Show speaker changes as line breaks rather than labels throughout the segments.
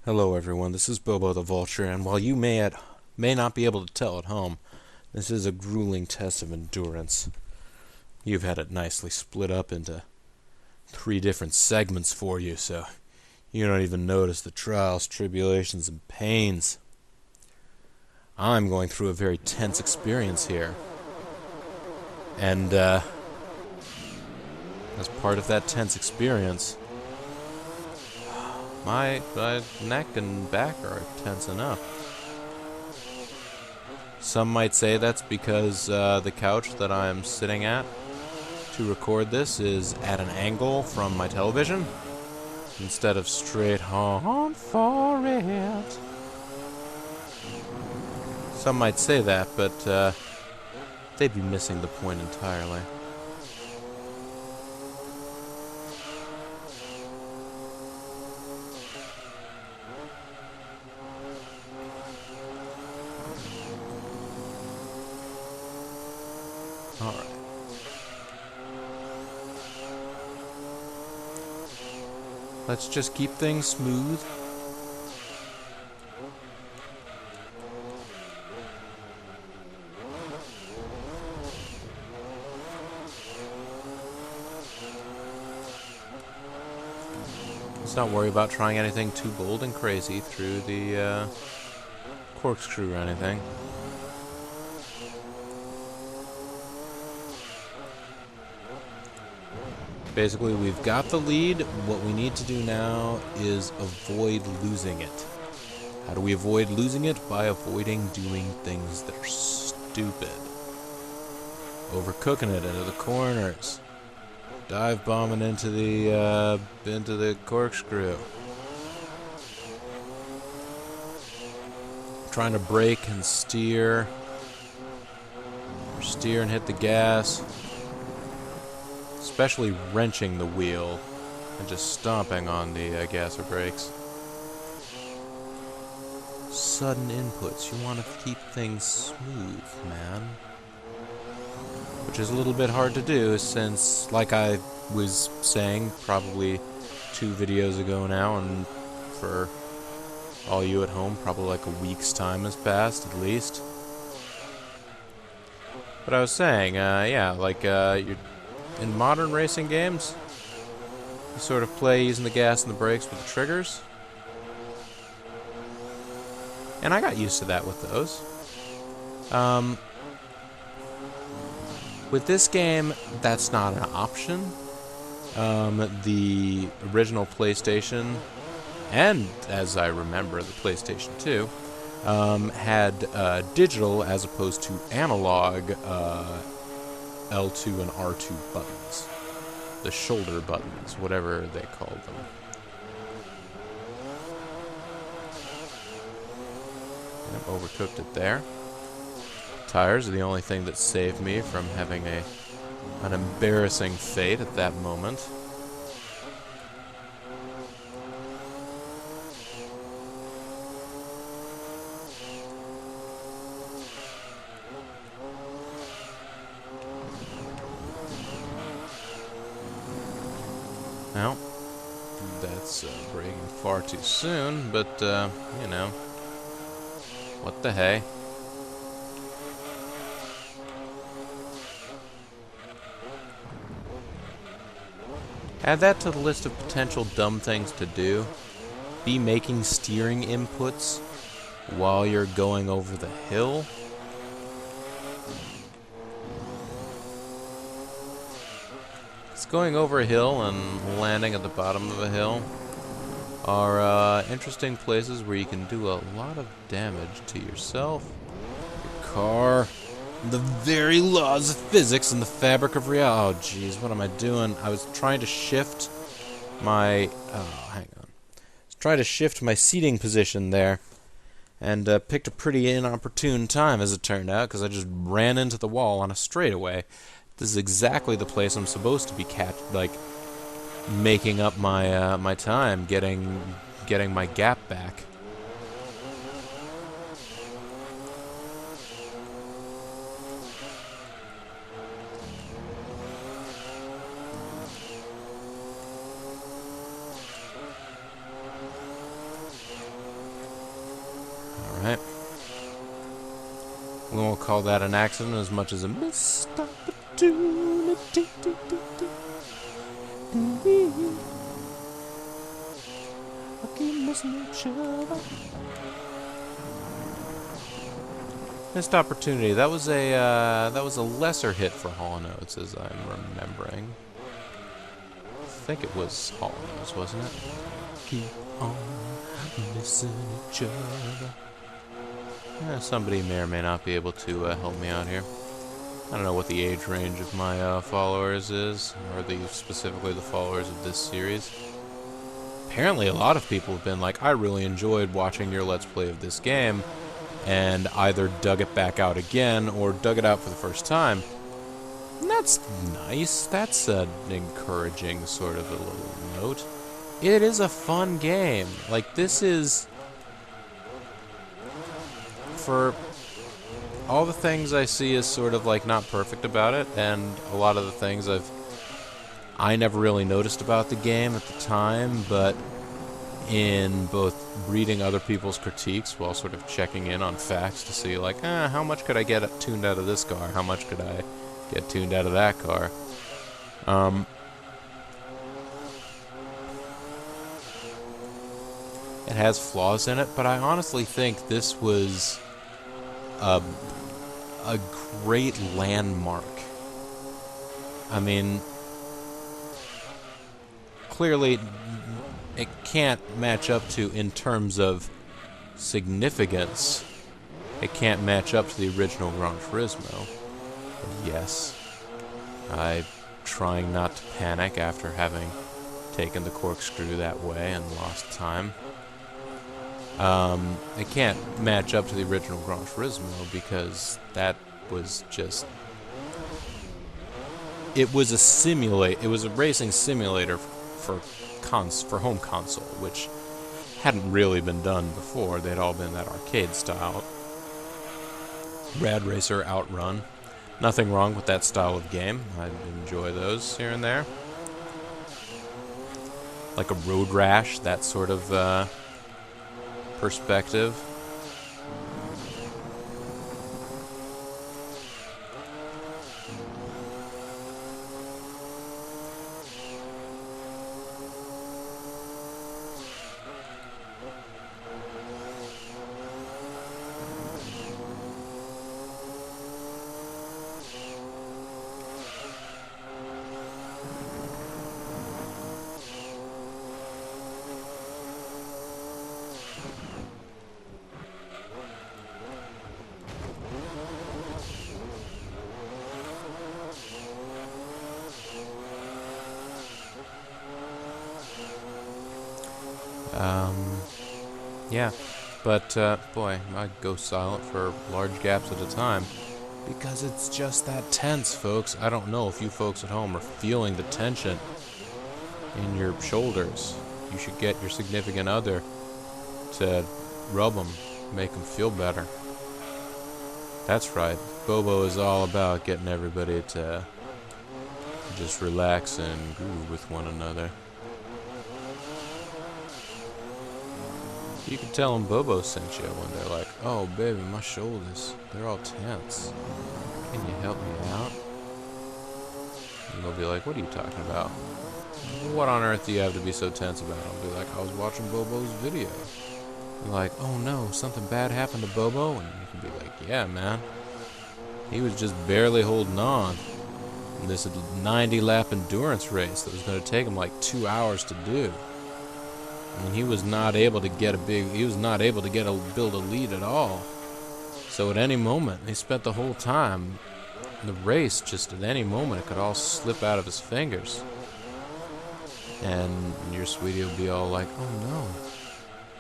Hello everyone, this is Bobo the Vulture, and while you may not be able to tell at home, this is a grueling test of endurance. You've had it nicely split up into 3 different segments for you, so you don't even notice the trials, tribulations, and pains. I'm going through a very tense experience here, and as part of that tense experience, my neck and back are tense enough. Some might say that's because the couch that I'm sitting at to record this is at an angle from my television instead of straight on for it. Some might say that, but they'd be missing the point entirely. Alright. Let's just keep things smooth. Let's not worry about trying anything too bold and crazy through the corkscrew or anything. Basically, we've got the lead. What we need to do now is avoid losing it. How do we avoid losing it? By avoiding doing things that are stupid. Overcooking it into the corners. Dive bombing into the corkscrew. Trying to brake and steer. Or steer and hit the gas. Especially wrenching the wheel and just stomping on the gas or brakes. Sudden inputs. You want to keep things smooth, man. Which is a little bit hard to do since, like I was saying probably 2 videos ago now, and for all you at home, probably like a week's time has passed at least. But I was saying, yeah, like you're in modern racing games, you sort of play using the gas and the brakes with the triggers. And I got used to that with those. With this game, that's not an option. The original PlayStation, and as I remember, the PlayStation 2, had digital as opposed to analog L2 and R2 buttons. The shoulder buttons, whatever they called them. I've overcooked it there. Tires are the only thing that saved me from having an embarrassing fate at that moment. Well, that's braking far too soon, but, you know, what the hey. Add that to the list of potential dumb things to do. Be making steering inputs while you're going over the hill. Going over a hill and landing at the bottom of a hill are interesting places where you can do a lot of damage to yourself, your car, the very laws of physics and the fabric of reality. Oh, jeez, what am I doing? I was trying to shift my... Oh, hang on. I was trying to shift my seating position there, and picked a pretty inopportune time, as it turned out, because I just ran into the wall on a straightaway. This is exactly the place I'm supposed to be making up my my time, getting my gap back. won't call that an accident as much as a missed opportunity. I keep missing each other. Missed opportunity. That was a lesser hit for Hall & Oates, as I'm remembering. I think it was Hall & Oates, wasn't it? Keep on missing each other. Somebody may or may not be able to help me out here. I don't know what the age range of my followers is, or specifically the followers of this series. Apparently a lot of people have been like, I really enjoyed watching your Let's Play of this game, and either dug it back out again, or dug it out for the first time. And that's nice. That's an encouraging sort of a little note. It is a fun game. Like, this is... for all the things I see as sort of like not perfect about it, and a lot of the things I never really noticed about the game at the time, but in both reading other people's critiques while sort of checking in on facts to see like, how much could I get tuned out of this car? How much could I get tuned out of that car? It has flaws in it, but I honestly think this was a great landmark. I mean, clearly it can't match up to, in terms of significance, it can't match up to the original Gran Turismo. And yes, I'm trying not to panic after having taken the corkscrew that way and lost time. It can't match up to the original Gran Turismo because that was just... it was a racing simulator for home console, which hadn't really been done before. They'd all been that arcade style. Rad Racer, Outrun. Nothing wrong with that style of game. I enjoy those here and there. Like a Road Rash, that sort of perspective. Yeah, but, boy, I go silent for large gaps at a time, because it's just that tense, folks. I don't know if you folks at home are feeling the tension in your shoulders. You should get your significant other to rub them, make them feel better. That's right, Bobo is all about getting everybody to just relax and groove with one another. You can tell them Bobo sent you when they're like, oh baby, my shoulders, they're all tense. Can you help me out? And they'll be like, what are you talking about? What on earth do you have to be so tense about? I'll be like, I was watching Bobo's video. They're like, oh no, something bad happened to Bobo? And you can be like, yeah man, he was just barely holding on. And this 90-lap endurance race that was going to take him like 2 hours to do. And he was not able to build a lead at all. So at any moment, he spent the whole time, the race, just at any moment, it could all slip out of his fingers. And your sweetie will be all like, oh no,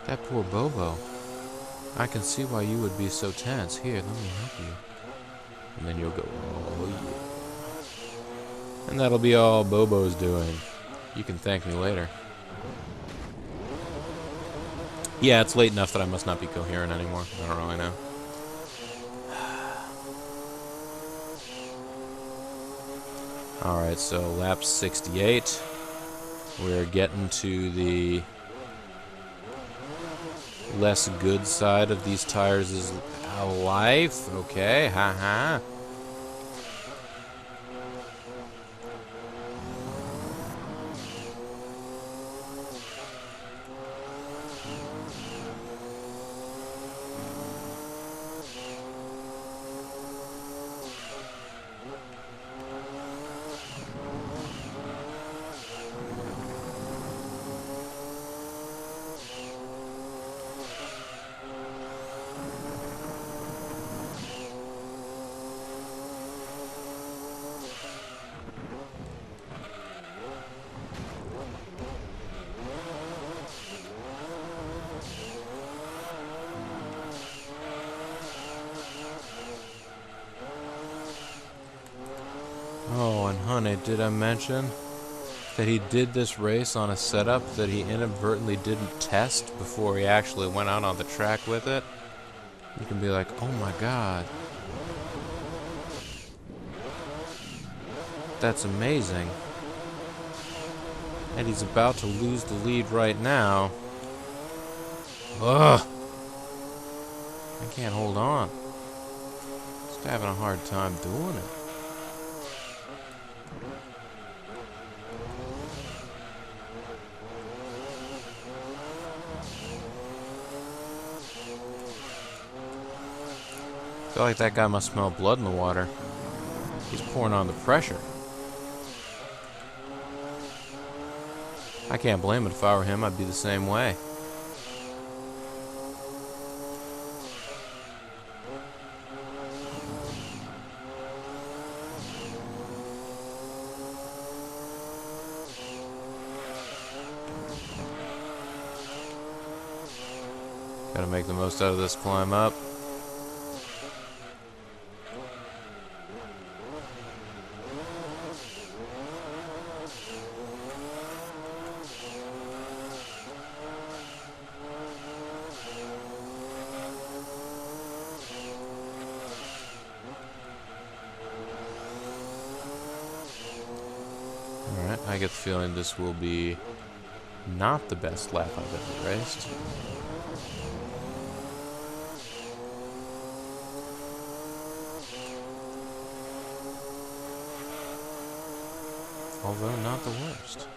that poor Bobo. I can see why you would be so tense. Here, let me help you. And then you'll go, oh yeah. And that'll be all Bobo's doing. You can thank me later. Yeah, it's late enough that I must not be coherent anymore. I don't really know. Alright, so lap 68. We're getting to the less good side of these tires' A life? Okay, haha. Oh, and honey, did I mention that he did this race on a setup that he inadvertently didn't test before he actually went out on the track with it? You can be like, oh my god, that's amazing. And he's about to lose the lead right now. Ugh! I can't hold on. Just having a hard time doing it. I feel like that guy must smell blood in the water. He's pouring on the pressure. I can't blame it. If I were him, I'd be the same way. Gotta make the most out of this climb up. Alright, I get the feeling this will be not the best lap I've ever raced. Although not the worst.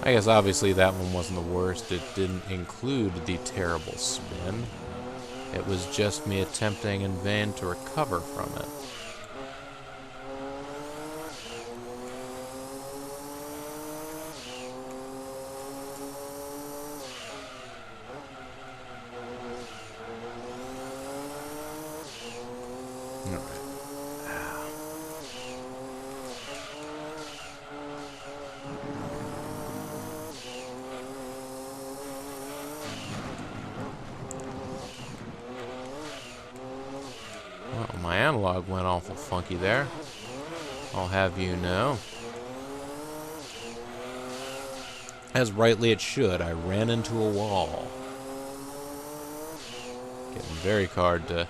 I guess obviously that one wasn't the worst. It didn't include the terrible spin. It was just me attempting in vain to recover from it. Well, my analog went awful funky there. I'll have you know. As rightly it should, I ran into a wall. Getting very hard to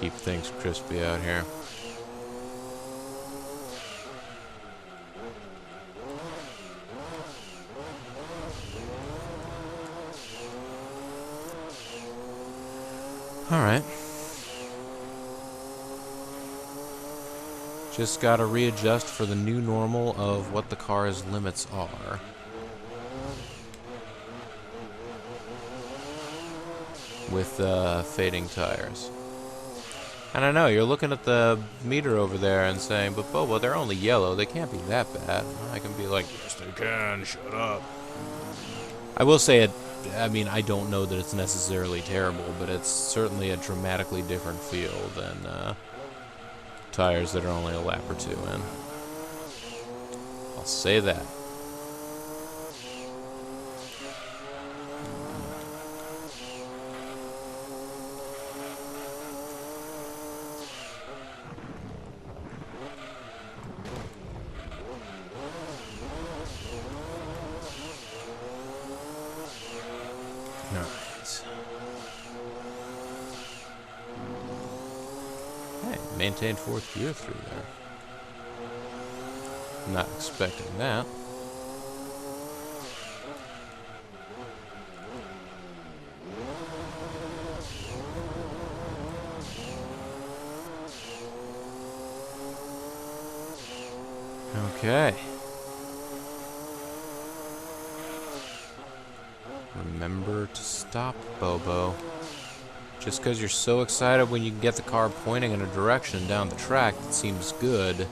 keep things crispy out here. Alright. Just gotta readjust for the new normal of what the car's limits are. With fading tires. And I know, you're looking at the meter over there and saying, but Bobo, they're only yellow, they can't be that bad. I can be like, yes they can, shut up. I will say it, I mean, I don't know that it's necessarily terrible, but it's certainly a dramatically different feel than tires that are only a lap or two in. I'll say that. Maintained fourth gear through there. Not expecting that. Okay. Remember to stop, Bobo. Just because you're so excited when you can get the car pointing in a direction down the track that seems good,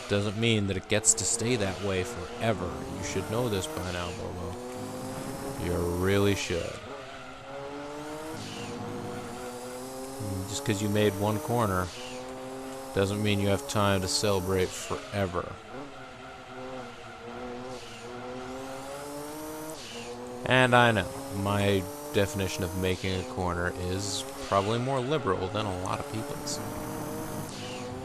doesn't mean that it gets to stay that way forever. You should know this by now, Bobo. You really should. Just because you made one corner doesn't mean you have time to celebrate forever. And I know, my definition of making a corner is probably more liberal than a lot of people's.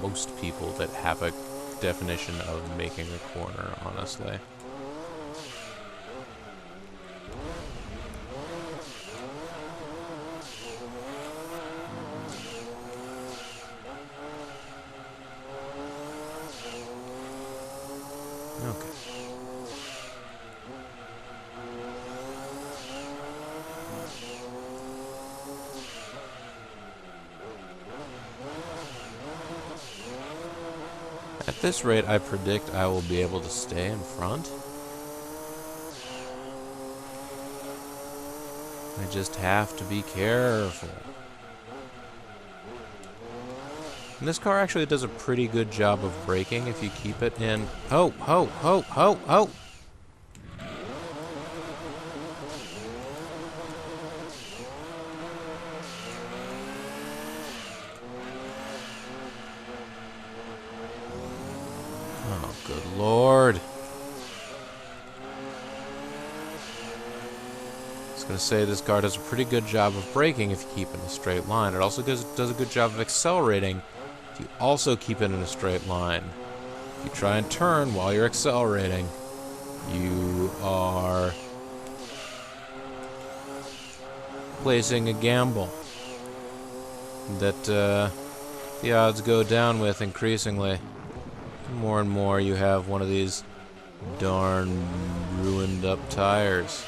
Most people that have a definition of making a corner, honestly. Okay. At this rate, I predict I will be able to stay in front. I just have to be careful. And this car actually does a pretty good job of braking if you keep it in... Ho, ho, ho, ho, ho! Oh, good lord. I was going to say this car does a pretty good job of braking if you keep it in a straight line. It also does a good job of accelerating if you also keep it in a straight line. If you try and turn while you're accelerating, you are placing a gamble that the odds go down with increasingly. More and more you have one of these darn ruined up tires.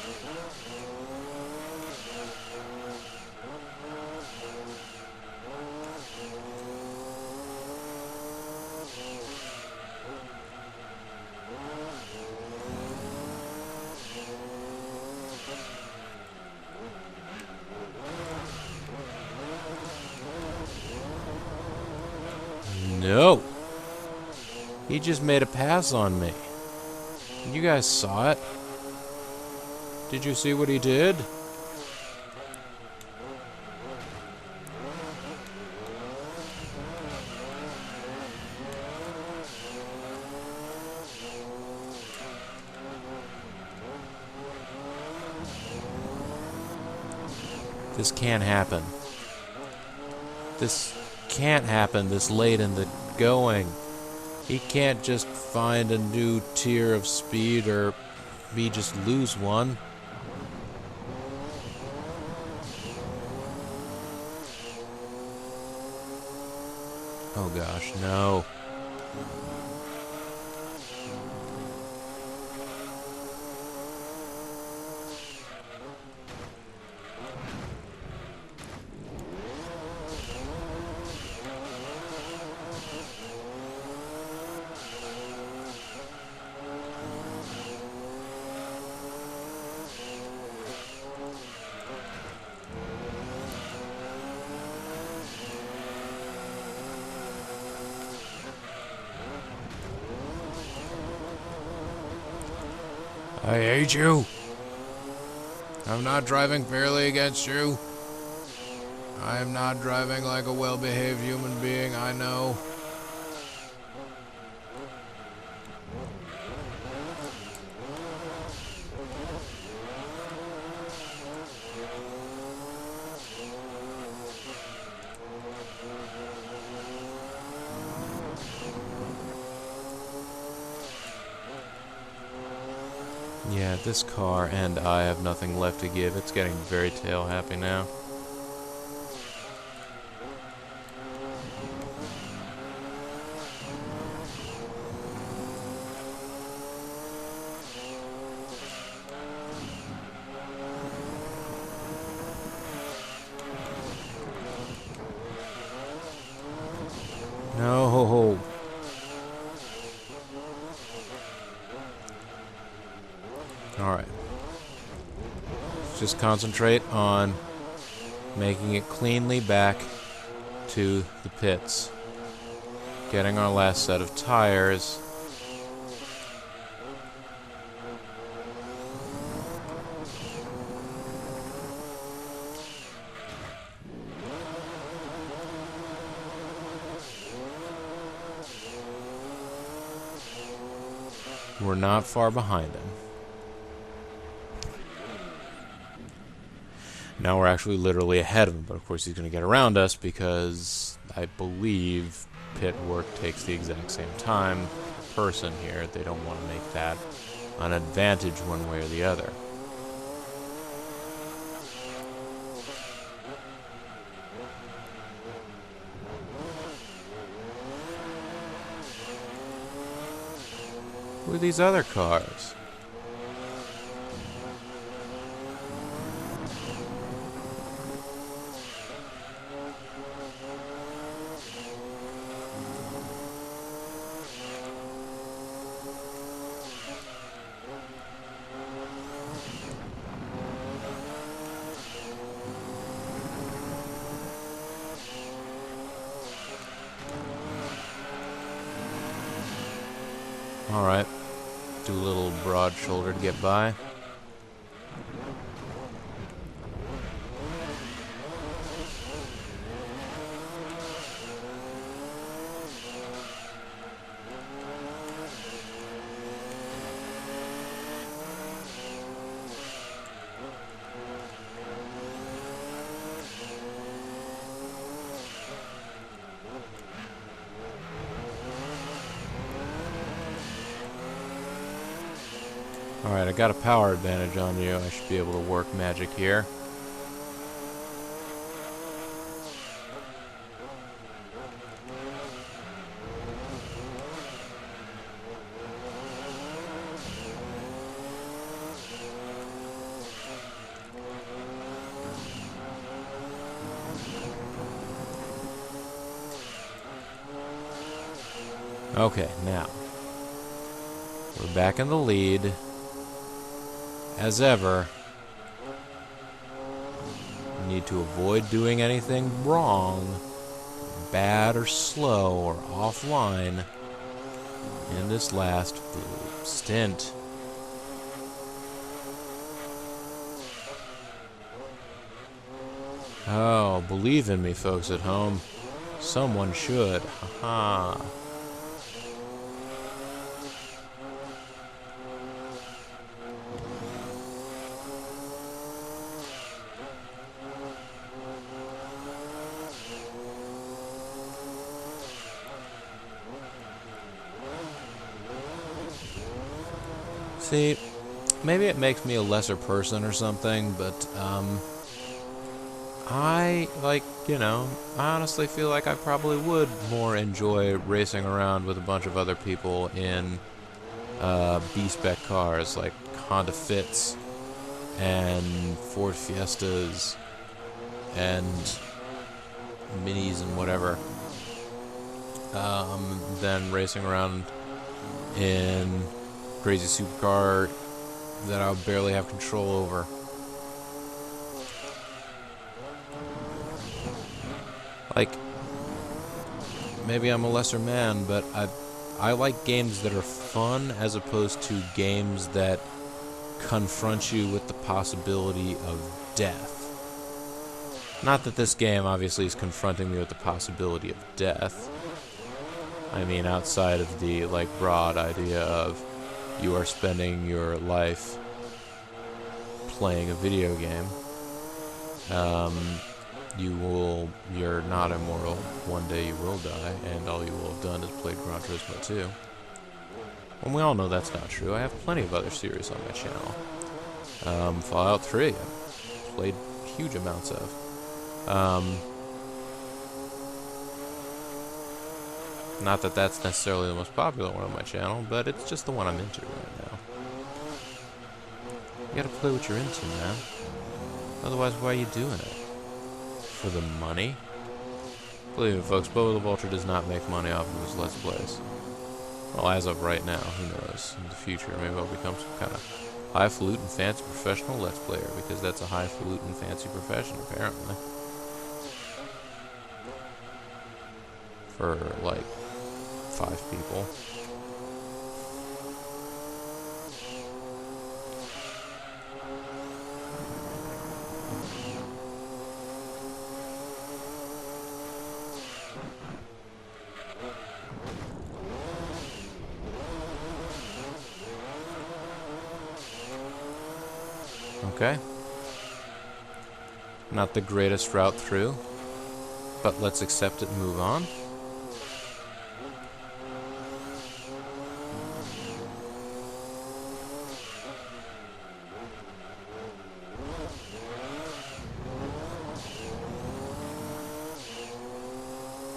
No! He just made a pass on me. You guys saw it? Did you see what he did? This can't happen. This can't happen this late in the going. He can't just find a new tier of speed or me just lose one. Oh gosh, no. I hate you. I'm not driving fairly against you. I am not driving like a well-behaved human being, I know. Yeah, this car and I have nothing left to give. It's getting very tail happy now. No. just concentrate on making it cleanly back to the pits. Getting our last set of tires. We're not far behind him. Now we're actually literally ahead of him, but of course he's going to get around us because I believe pit work takes the exact same time per person here. They don't want to make that an advantage one way or the other. Who are these other cars? Alright. Do a little broad shoulder to get by. Alright, I got a power advantage on you. I should be able to work magic here. Okay, now we're back in the lead. As ever, you need to avoid doing anything wrong, bad or slow or offline in this last stint. Oh, believe in me, folks at home. Someone should. Haha. See, maybe it makes me a lesser person or something, but, I honestly feel like I probably would more enjoy racing around with a bunch of other people in, B-spec cars, like Honda Fits, and Ford Fiestas, and Minis and whatever, than racing around in crazy supercar that I'll barely have control over. Like, maybe I'm a lesser man, but I like games that are fun as opposed to games that confront you with the possibility of death. Not that this game obviously is confronting me with the possibility of death. I mean, outside of the, like, broad idea of you are spending your life playing a video game. You're not immortal. One day you will die, and all you will have done is played Gran Turismo 2. And we all know that's not true. I have plenty of other series on my channel. Fallout 3, I've played huge amounts of. Not that that's necessarily the most popular one on my channel, but it's just the one I'm into right now. You gotta play what you're into, man. Otherwise, why are you doing it? For the money? Believe me, folks, Boba the Vulture does not make money off of his Let's Plays. Well, as of right now, who knows? In the future, maybe I'll become some kind of Highfalutin fancy professional let's player, because that's a highfalutin fancy profession, apparently. For, like, 5 people. Okay. Not the greatest route through, but let's accept it and move on.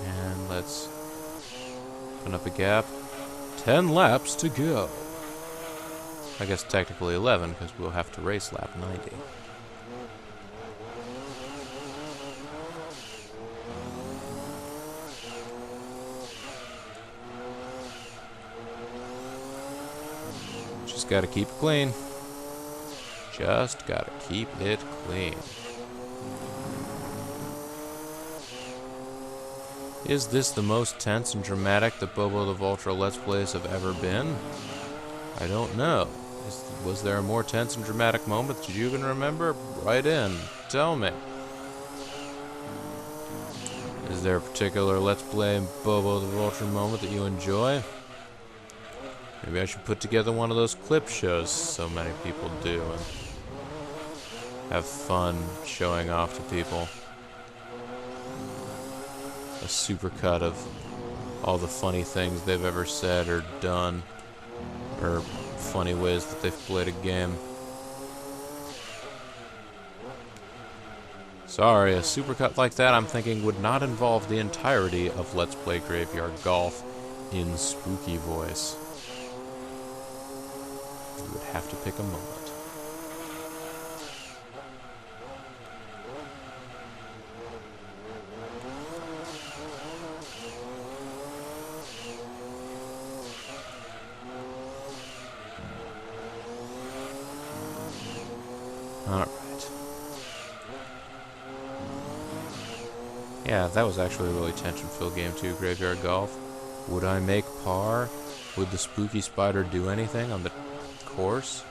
And let's open up a gap. 10 laps to go. I guess technically 11, because we'll have to race lap 90. Just gotta keep it clean. Just gotta keep it clean. Is this the most tense and dramatic the Bobo the Vulture Let's Plays have ever been? I don't know. Was there a more tense and dramatic moment that you can remember? Write in. Tell me. Is there a particular Let's Play Bobo the Vulture moment that you enjoy? Maybe I should put together one of those clip shows so many people do and have fun showing off to people. A supercut of all the funny things they've ever said or done, or funny ways that they've played a game. Sorry, a supercut like that I'm thinking would not involve the entirety of Let's Play Graveyard Golf in spooky voice. You would have to pick a moment. Alright. Yeah, that was actually a really tension-filled game too, Graveyard Golf. Would I make par? Would the spooky spider do anything on the course?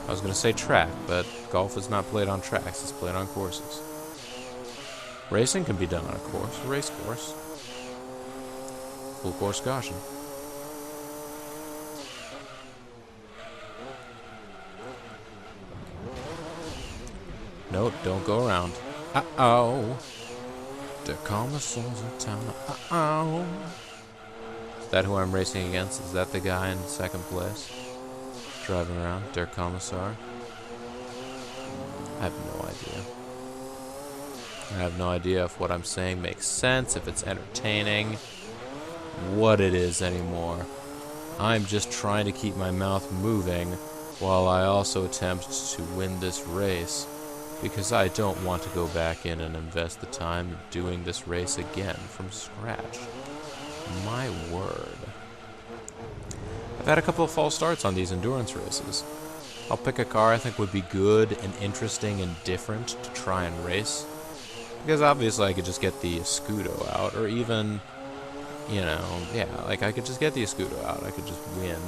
I was going to say track, but golf is not played on tracks, it's played on courses. Racing can be done on a course, a race course. Full course caution. No, don't go around. Uh-oh. There come the souls in town. Uh-oh. Is that who I'm racing against? Is that the guy in second place? Driving around? Der Kommissar? I have no idea. I have no idea if what I'm saying makes sense, if it's entertaining, what it is anymore. I'm just trying to keep my mouth moving while I also attempt to win this race, because I don't want to go back in and invest the time doing this race again from scratch. My word. I've had a couple of false starts on these endurance races. I'll pick a car I think would be good and interesting and different to try and race. Because obviously I could just get the Escudo out, or even, you know, yeah, like I could just get the Escudo out. I could just win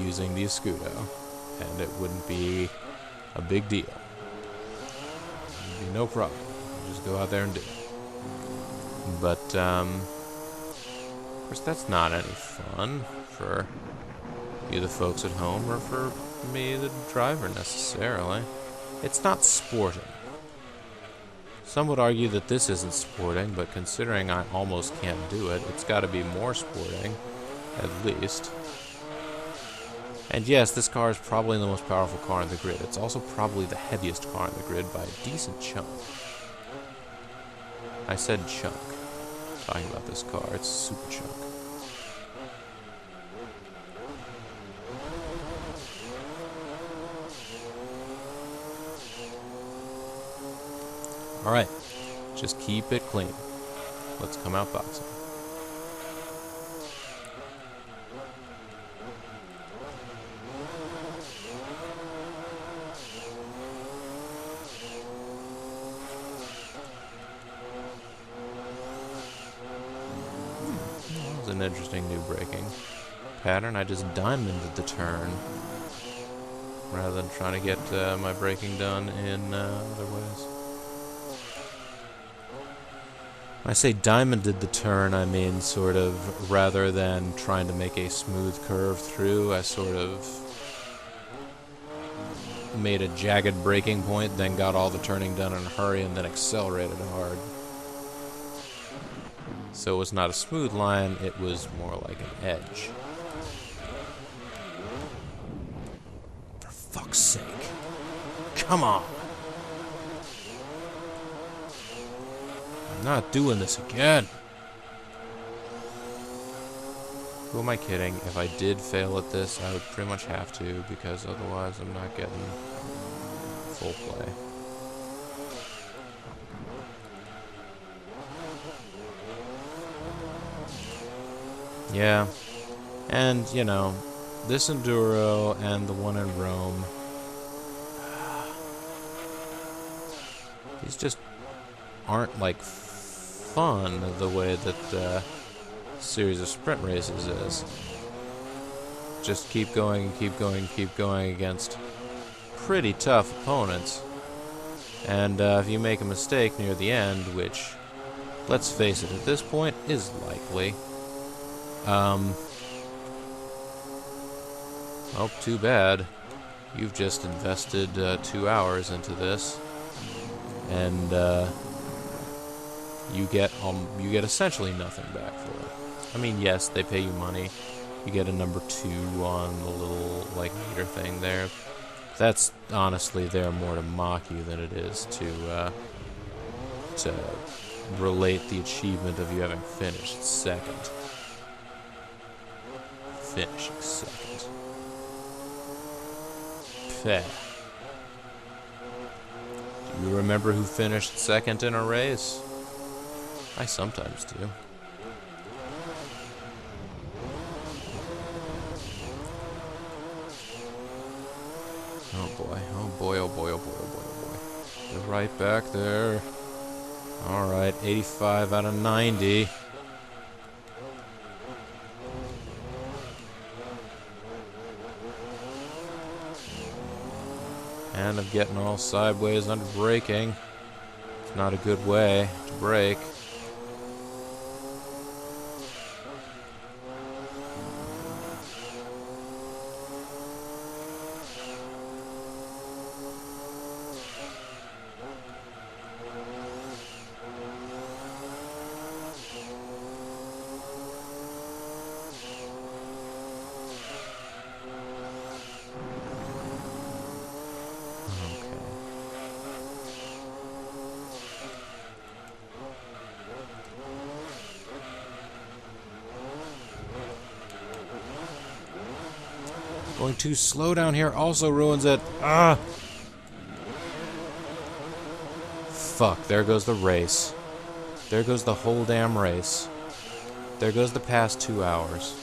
using the Escudo, and it wouldn't be a big deal. It'd be no problem. Just go out there and do it. But, of course, that's not any fun for you, the folks at home, or for me, the driver, necessarily. It's not sporting. Some would argue that this isn't sporting, but considering I almost can't do it, it's got to be more sporting, at least. And yes, this car is probably the most powerful car in the grid. It's also probably the heaviest car in the grid by a decent chunk. I said chunk. Talking about this car, it's super chunk. Alright, just keep it clean. Let's come out boxing. It's an interesting new braking pattern. I just diamonded the turn rather than trying to get my braking done in other ways. When I say diamonded the turn, I mean sort of rather than trying to make a smooth curve through, I sort of made a jagged braking point, then got all the turning done in a hurry, and then accelerated hard. So it was not a smooth line, it was more like an edge. For fuck's sake. Come on! I'm not doing this again. Who am I kidding? If I did fail at this, I would pretty much have to, because otherwise I'm not getting full play. Yeah, and, you know, this Enduro and the one in Rome, these just aren't, like, fun the way that series of sprint races is. Just keep going and keep going and keep going against pretty tough opponents. And if you make a mistake near the end, which, let's face it, at this point is likely, well, too bad. You've just invested 2 hours into this, and you get essentially nothing back for it. I mean, yes, they pay you money. You get a number 2 on the little like meter thing there. That's honestly there more to mock you than it is to relate the achievement of you having finished second. Finishing second. Peh. Do you remember who finished second in a race? I sometimes do. Oh boy, oh boy, oh boy, oh boy, oh boy, oh boy. You're right back there. Alright, 85 out of 90. And I'm getting all sideways under braking. It's not a good way to brake. Going too slow down here also ruins it. Ah! Fuck, there goes the race. There goes the whole damn race. There goes the past 2 hours.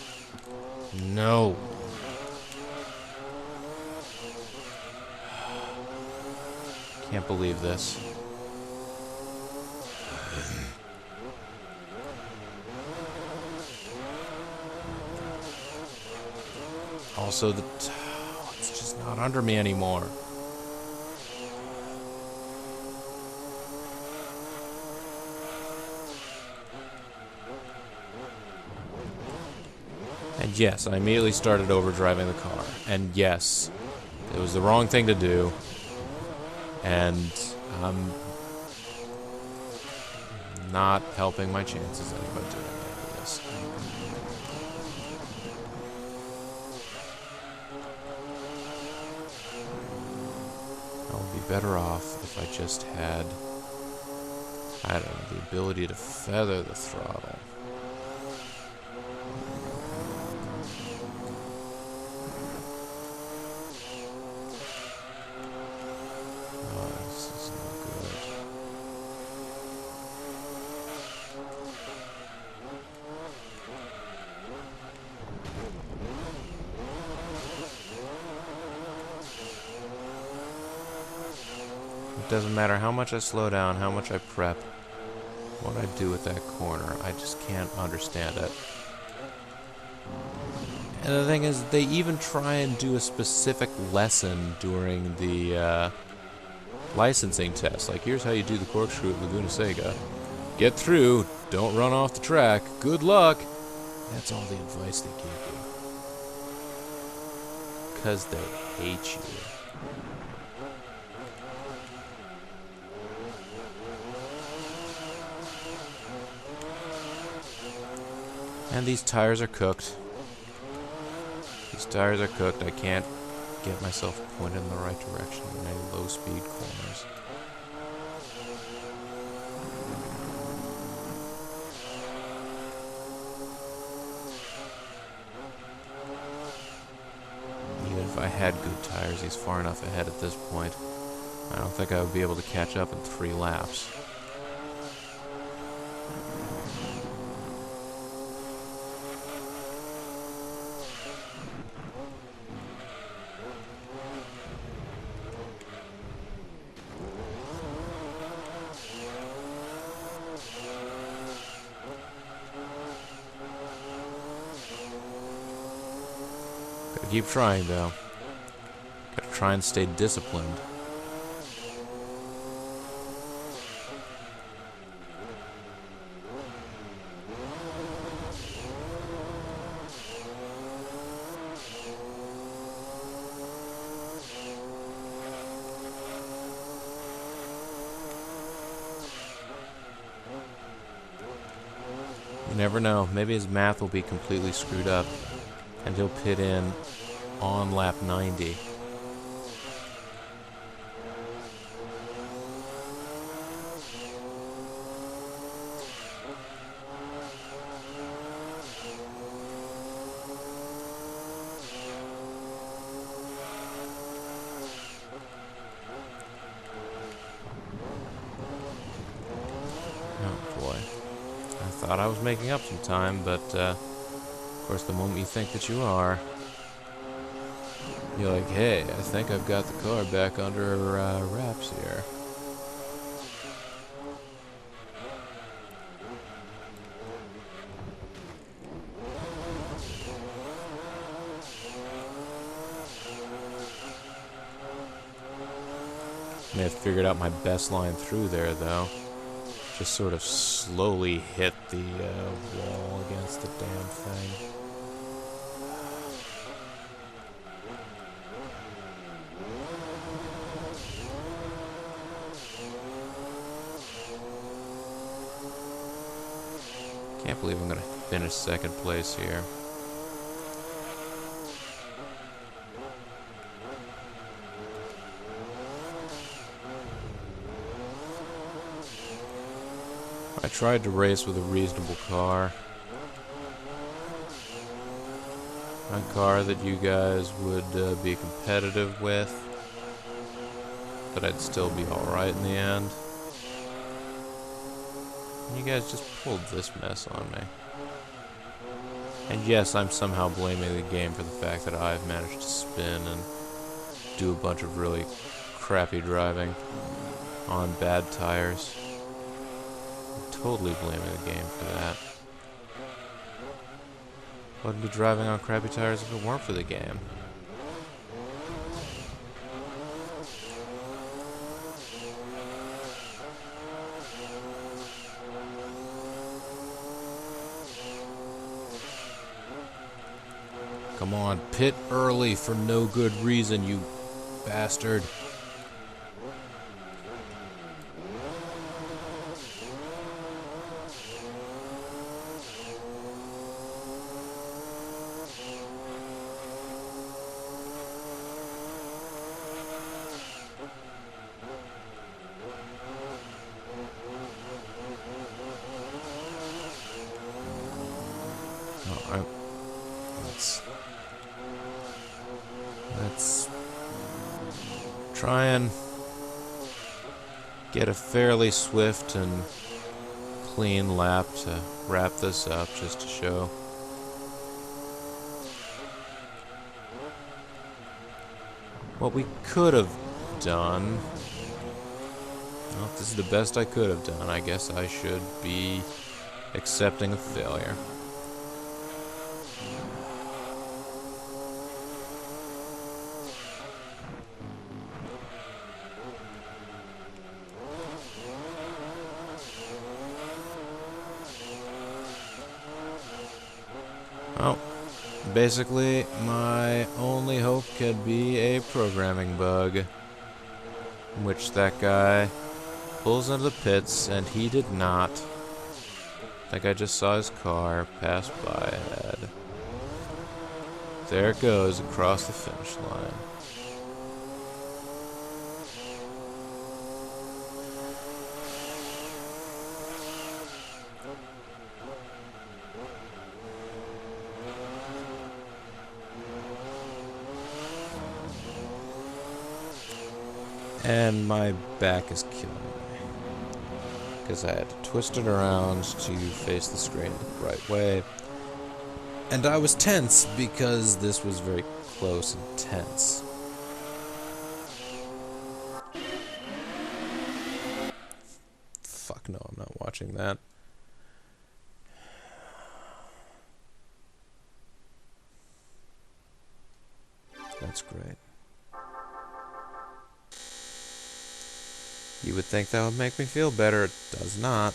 No. Can't believe this. Also, it's just not under me anymore. And yes, I immediately started overdriving the car. And yes, it was the wrong thing to do. And I'm not helping my chances any by doing any of this. I would be better off if I just had, I don't know, the ability to feather the throttle. Oh, this is not good. It doesn't matter how much I slow down, how much I prep, what I do with that corner. I just can't understand it. And the thing is, they even try and do a specific lesson during the licensing test. Like, here's how you do the corkscrew at Laguna Seca. Get through, don't run off the track, good luck. That's all the advice they give you. Because they hate you. And these tires are cooked. These tires are cooked. I can't get myself pointed in the right direction in any low-speed corners. Even if I had good tires, he's far enough ahead at this point. I don't think I would be able to catch up in 3 laps. Gotta keep trying, though. Gotta try and stay disciplined. You never know. Maybe his math will be completely screwed up, and he'll pit in on lap 90. Oh boy. I thought I was making up some time, but of course the moment you think that you are, you're like, hey, I think I've got the car back under wraps here. May have figured out my best line through there, though. Just sort of slowly hit the wall against the damn thing. Can't believe I'm gonna finish second place here. I tried to race with a reasonable car. A car that you guys would be competitive with, but I'd still be alright in the end. You guys just pulled this mess on me. And yes, I'm somehow blaming the game for the fact that I've managed to spin and do a bunch of really crappy driving on bad tires. I'm totally blaming the game for that. Wouldn't be driving on crappy tires if it weren't for the game. Come on, pit early for no good reason, you bastard. Alright. Let's try and get a fairly swift and clean lap to wrap this up, just to show what we could have done. Well, if this is the best I could have done, I guess I should be accepting a failure. Oh, basically, my only hope could be a programming bug, in which that guy pulls into the pits, and he did not. I think I just saw his car pass by ahead. There it goes across the finish line. And my back is killing me, because I had to twist it around to face the screen the right way. And I was tense because this was very close and tense. Fuck no, I'm not watching that. That's great. You would think that would make me feel better. It does not.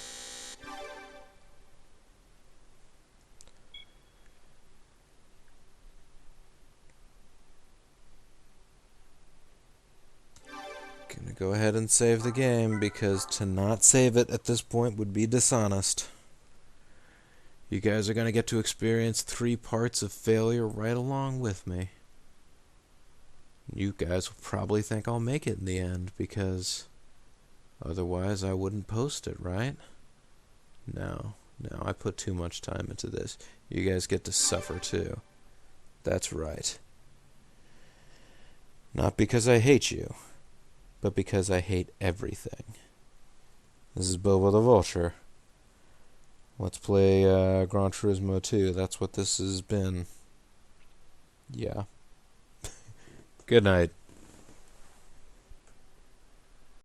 Gonna go ahead and save the game, because to not save it at this point would be dishonest. You guys are gonna get to experience 3 parts of failure right along with me. You guys will probably think I'll make it in the end, because otherwise I wouldn't post it, right? No, I put too much time into this. You guys get to suffer too. That's right. Not because I hate you, but because I hate everything. This is Bobo the Vulture. Let's play Gran Turismo 2. That's what this has been. Yeah. Good night.